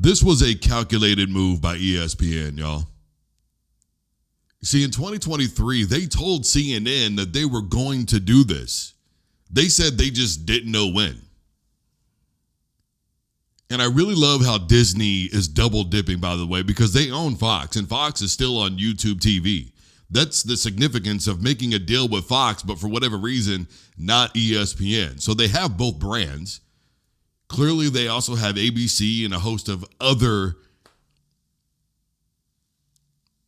This was a calculated move by ESPN, y'all. See, in 2023, they told CNN that they were going to do this. They said they just didn't know when. And I really love how Disney is double dipping, by the way, because they own Fox, and Fox is still on YouTube TV. That's the significance of making a deal with Fox, but for whatever reason, not ESPN. So they have both brands. Clearly, they also have ABC and a host of other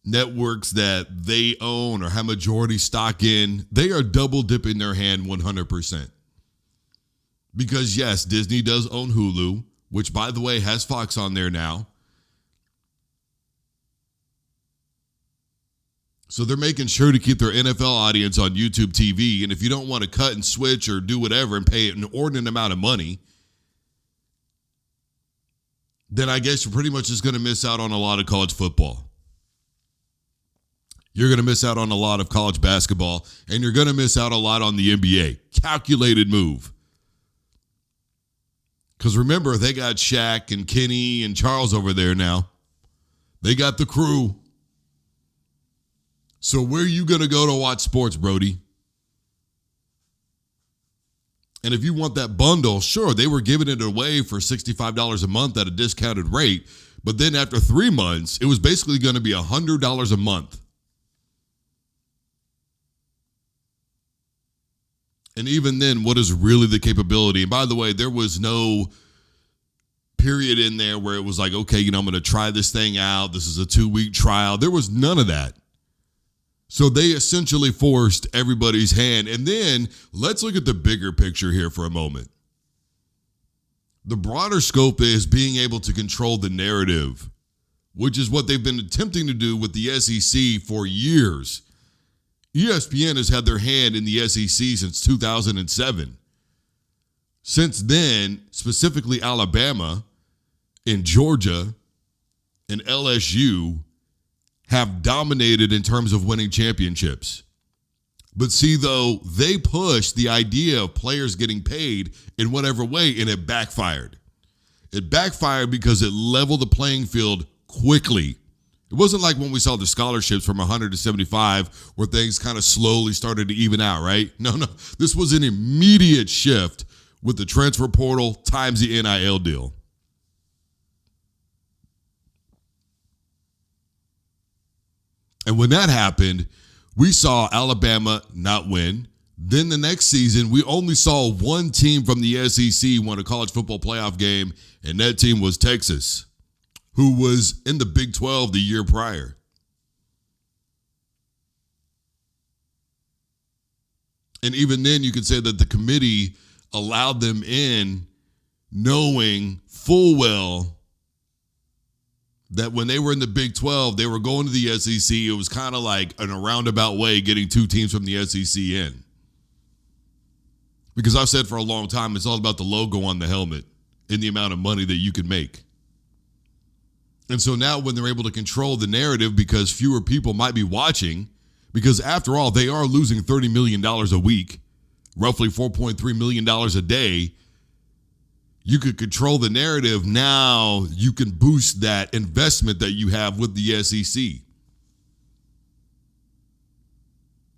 networks that they own or have majority stock in. They are double dipping their hand 100%. Because, yes, Disney does own Hulu, which, by the way, has Fox on there now. So they're making sure to keep their NFL audience on YouTube TV. And if you don't want to cut and switch or do whatever and pay an inordinate amount of money, then I guess you're pretty much just going to miss out on a lot of college football. You're going to miss out on a lot of college basketball, and you're going to miss out a lot on the NBA. Calculated move. Because remember, they got Shaq and Kenny and Charles over there now. They got the crew. So where are you going to go to watch sports, Brody? And if you want that bundle, sure, they were giving it away for $65 a month at a discounted rate. But then after 3 months, it was basically going to be $100 a month. And even then, what is really the capability? And by the way, there was no period in there where it was like, okay, I'm going to try this thing out. This is a 2-week trial. There was none of that. So they essentially forced everybody's hand. And then let's look at the bigger picture here for a moment. The broader scope is being able to control the narrative, which is what they've been attempting to do with the SEC for years. ESPN has had their hand in the SEC since 2007. Since then, specifically Alabama and Georgia and LSU have dominated in terms of winning championships. But see, though, they pushed the idea of players getting paid in whatever way, and it backfired. It backfired because it leveled the playing field quickly. It wasn't like when we saw the scholarships from 100 to 75 where things kind of slowly started to even out, right? No. This was an immediate shift with the transfer portal times the NIL deal. And when that happened, we saw Alabama not win. Then the next season, we only saw one team from the SEC win a college football playoff game, and that team was Texas, who was in the Big 12 the year prior. And even then, you could say that the committee allowed them in knowing full well that when they were in the Big 12, they were going to the SEC. It was kind of like in a roundabout way getting two teams from the SEC in. Because I've said for a long time, it's all about the logo on the helmet and the amount of money that you can make. And so now when they're able to control the narrative because fewer people might be watching, because after all, they are losing $30 million a week, roughly $4.3 million a day. You could control the narrative. Now you can boost that investment that you have with the SEC.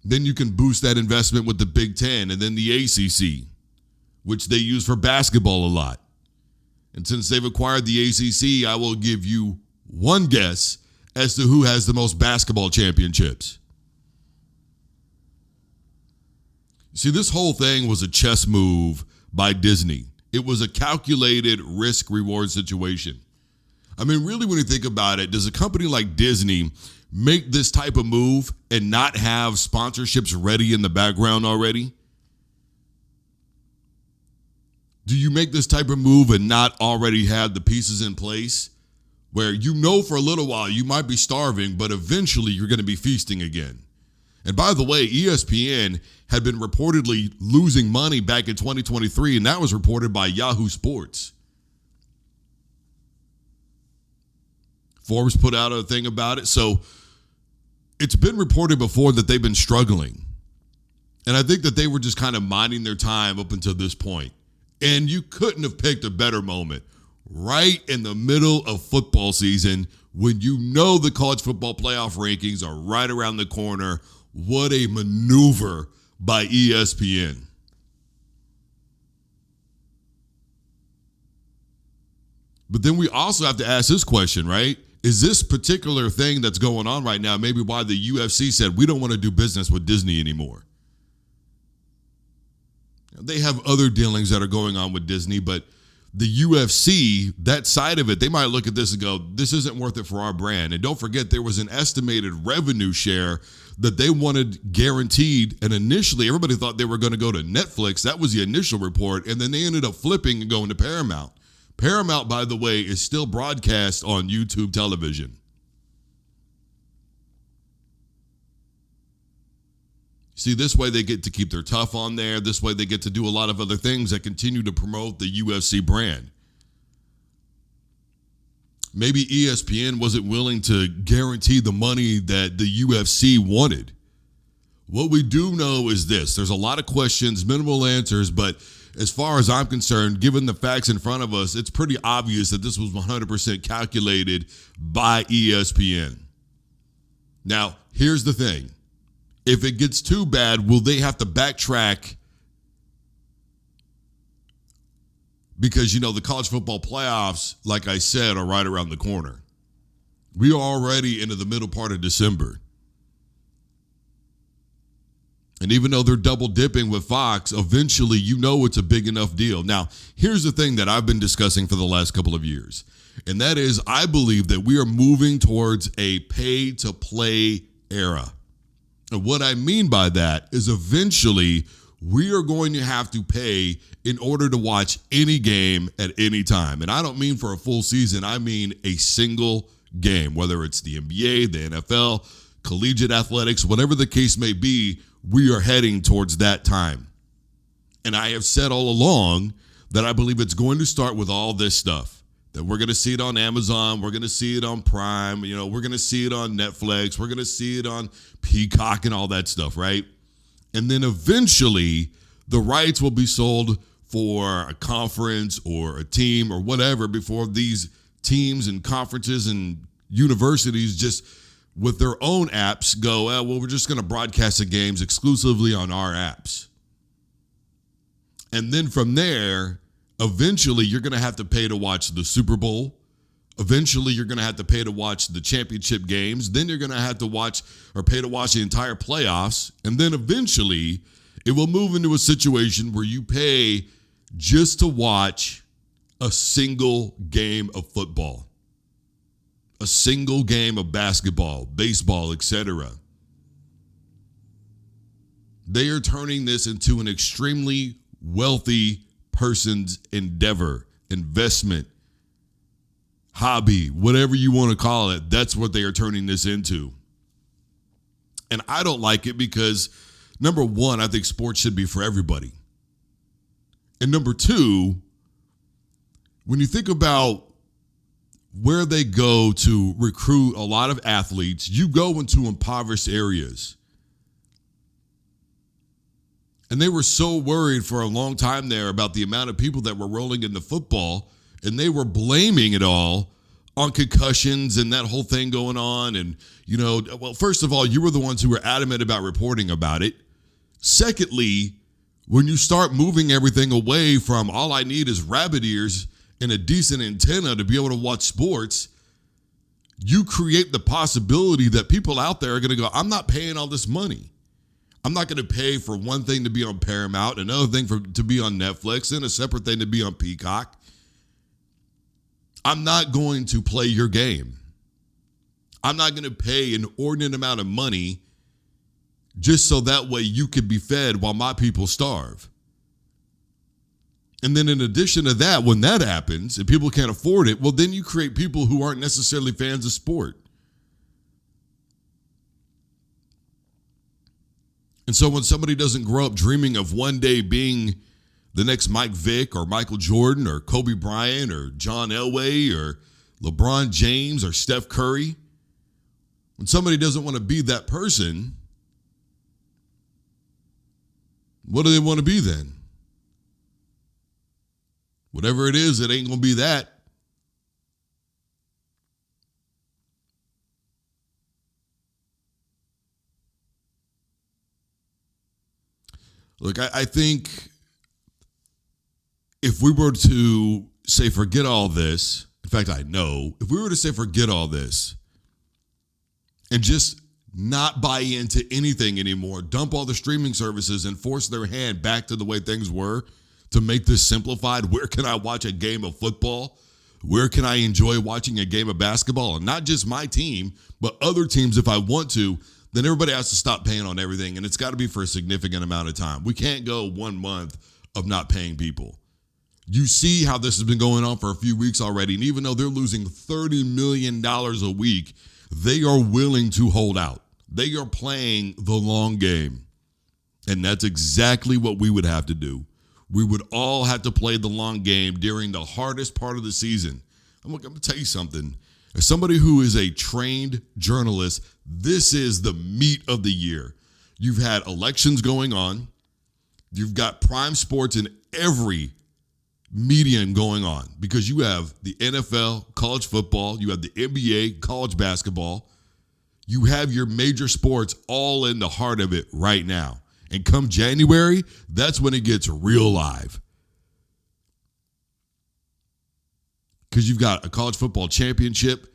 Then you can boost that investment with the Big Ten and then the ACC, which they use for basketball a lot. And since they've acquired the ACC, I will give you one guess as to who has the most basketball championships. See, this whole thing was a chess move by Disney. It was a calculated risk-reward situation. I mean, really, when you think about it, does a company like Disney make this type of move and not have sponsorships ready in the background already? Do you make this type of move and not already have the pieces in place where for a little while you might be starving, but eventually you're going to be feasting again? And by the way, ESPN had been reportedly losing money back in 2023, and that was reported by Yahoo Sports. Forbes put out a thing about it. So it's been reported before that they've been struggling. And I think that they were just kind of minding their time up until this point. And you couldn't have picked a better moment. right in the middle of football season when you know the college football playoff rankings are right around the corner. What a maneuver by ESPN. But then we also have to ask this question, right? Is this particular thing that's going on right now maybe why the UFC said we don't want to do business with Disney anymore? They have other dealings that are going on with Disney, but the UFC, that side of it, they might look at this and go, this isn't worth it for our brand. And don't forget, there was an estimated revenue share that they wanted guaranteed. And initially, everybody thought they were going to go to Netflix. That was the initial report. And then they ended up flipping and going to Paramount. Paramount, by the way, is still broadcast on YouTube television. See, this way they get to keep their tough on there. This way they get to do a lot of other things that continue to promote the UFC brand. Maybe ESPN wasn't willing to guarantee the money that the UFC wanted. What we do know is this. There's a lot of questions, minimal answers, but as far as I'm concerned, given the facts in front of us, it's pretty obvious that this was 100% calculated by ESPN. Now, here's the thing. If it gets too bad, will they have to backtrack? Because, the college football playoffs, like I said, are right around the corner. We are already into the middle part of December. And even though they're double dipping with Fox, eventually it's a big enough deal. Now, here's the thing that I've been discussing for the last couple of years. And that is, I believe that we are moving towards a pay-to-play era. And what I mean by that is eventually we are going to have to pay in order to watch any game at any time. And I don't mean for a full season. I mean a single game, whether it's the NBA, the NFL, collegiate athletics, whatever the case may be, we are heading towards that time. And I have said all along that I believe it's going to start with all this stuff. That we're going to see it on Amazon, we're going to see it on Prime, we're going to see it on Netflix, we're going to see it on Peacock and all that stuff, right? And then eventually the rights will be sold for a conference or a team or whatever before these teams and conferences and universities just with their own apps go, we're just going to broadcast the games exclusively on our apps. And then from there, eventually, you're going to have to pay to watch the Super Bowl. Eventually, you're going to have to pay to watch the championship games. Then you're going to have to watch or pay to watch the entire playoffs. And then eventually, it will move into a situation where you pay just to watch a single game of football, a single game of basketball, baseball, etc. They are turning this into an extremely wealthy person's endeavor, investment, hobby, whatever you want to call it. That's what they are turning this into. And I don't like it because, number one, I think sports should be for everybody. And number two, when you think about where they go to recruit a lot of athletes, you go into impoverished areas. And they were so worried for a long time there about the amount of people that were rolling into football, and they were blaming it all on concussions and that whole thing going on. And, first of all, you were the ones who were adamant about reporting about it. Secondly, when you start moving everything away from all I need is rabbit ears and a decent antenna to be able to watch sports, you create the possibility that people out there are going to go, I'm not paying all this money. I'm not going to pay for one thing to be on Paramount, another thing to be on Netflix, and a separate thing to be on Peacock. I'm not going to play your game. I'm not going to pay an inordinate amount of money just so that way you could be fed while my people starve. And then in addition to that, when that happens and people can't afford it, well, then you create people who aren't necessarily fans of sport. And so when somebody doesn't grow up dreaming of one day being the next Mike Vick or Michael Jordan or Kobe Bryant or John Elway or LeBron James or Steph Curry, when somebody doesn't want to be that person, what do they want to be then? Whatever it is, it ain't going to be that. Look, I think if we were to say forget all this, in fact, I know, if we were to say forget all this and just not buy into anything anymore, dump all the streaming services and force their hand back to the way things were to make this simplified, where can I watch a game of football? Where can I enjoy watching a game of basketball? And not just my team, but other teams if I want to, then everybody has to stop paying on everything, and it's got to be for a significant amount of time. We can't go 1 month of not paying people. You see how this has been going on for a few weeks already, and even though they're losing $30 million a week, they are willing to hold out. They are playing the long game, and that's exactly what we would have to do. We would all have to play the long game during the hardest part of the season. I'm going to tell you something. As somebody who is a trained journalist, this is the meat of the year. You've had elections going on. You've got prime sports in every medium going on because you have the NFL, college football, you have the NBA, college basketball. You have your major sports all in the heart of it right now. And come January, that's when it gets real live. Because you've got a college football championship.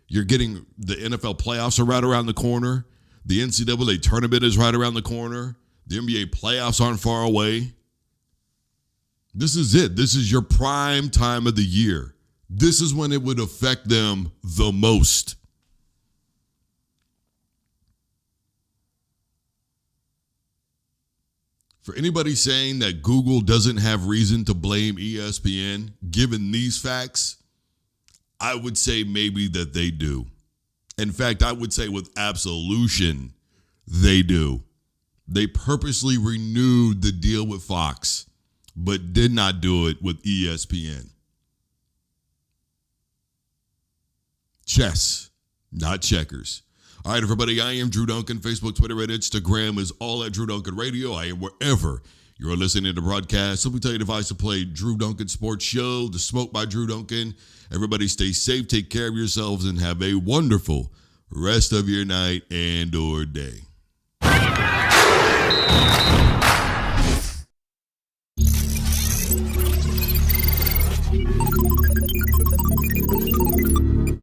You're getting the NFL playoffs are right around the corner. The NCAA tournament is right around the corner. The NBA playoffs aren't far away. This is it. This is your prime time of the year. This is when it would affect them the most. For anybody saying that Google doesn't have reason to blame ESPN, given these facts, I would say maybe that they do. In fact, I would say with absolution, they do. They purposely renewed the deal with Fox, but did not do it with ESPN. Chess, not checkers. All right, everybody, I am Drew Duncan. Facebook, Twitter, and Instagram is all at Drew Duncan Radio. I am wherever you're listening to the broadcast. Simply tell your device to play Drew Duncan Sports Show, The Smoke by Drew Duncan. Everybody stay safe, take care of yourselves, and have a wonderful rest of your night and or day.